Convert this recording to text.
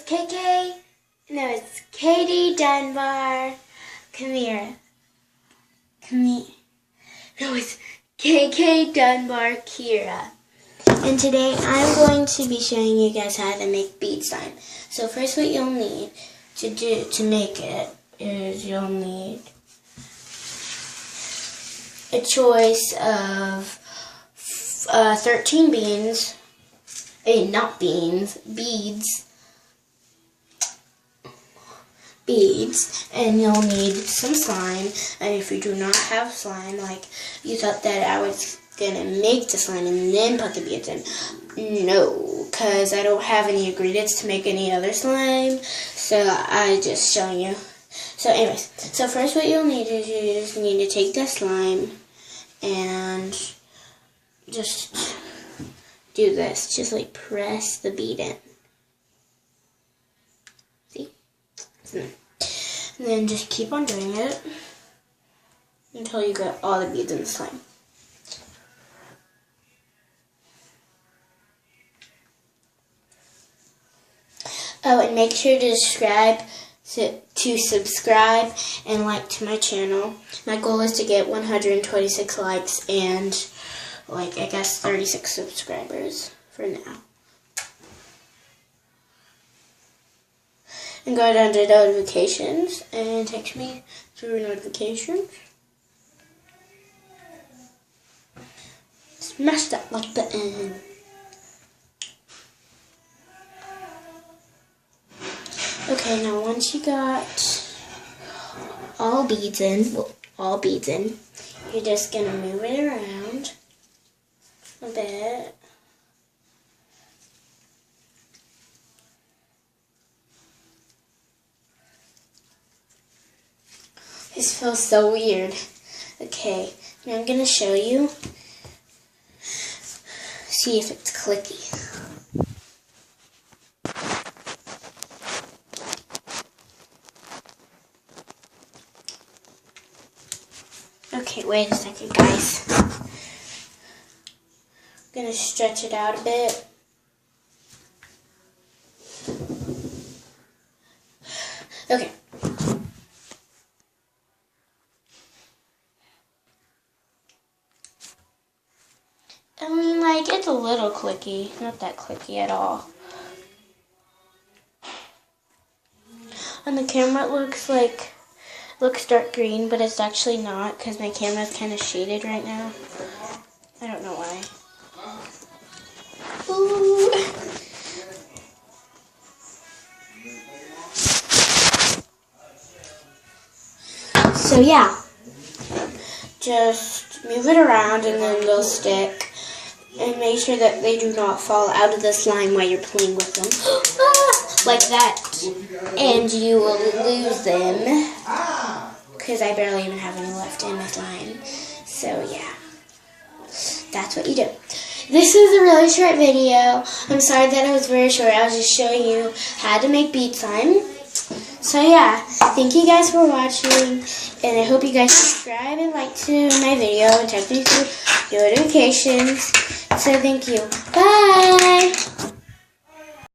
it's Katie Dunbar. It's KK Dunbar Kira. And today I'm going to be showing you guys how to make bead slime. So first what you'll need to make it is you'll need a choice of 13 beads, beads, and you'll need some slime. And if you do not have slime, like you thought that I was gonna make the slime and then put the beads in, no, because I don't have any ingredients to make any other slime, so I just showing you. So anyways, so first what you'll need is you just need to take the slime and just do this, just like press the bead in. See? And then just keep on doing it until you get all the beads in the slime. Oh, and make sure to subscribe and like to my channel. My goal is to get 126 likes and I guess 36 subscribers for now. And go down to notifications and text me through notifications. Smash that like button. Okay, now once you got all beads in, you're just gonna move it around a bit. This feels so weird. Okay, now I'm gonna show you. See if it's clicky. Okay, wait a second, guys. I'm gonna stretch it out a bit. Okay. I mean, it's a little clicky, not that clicky at all. On the camera, it looks dark green, but it's actually not because my camera is kind of shaded right now. I don't know why. Ooh. So yeah, just move it around and then they'll stick. And make sure that they do not fall out of the slime while you're playing with them. Like that. And you will lose them. Because I barely even have any left in my slime. So yeah. That's what you do. This is a really short video. I'm sorry that it was very short. I was just showing you how to make bead slime. So yeah, thank you guys for watching, and I hope you guys subscribe and like to my video and text me through notifications. So thank you. Bye!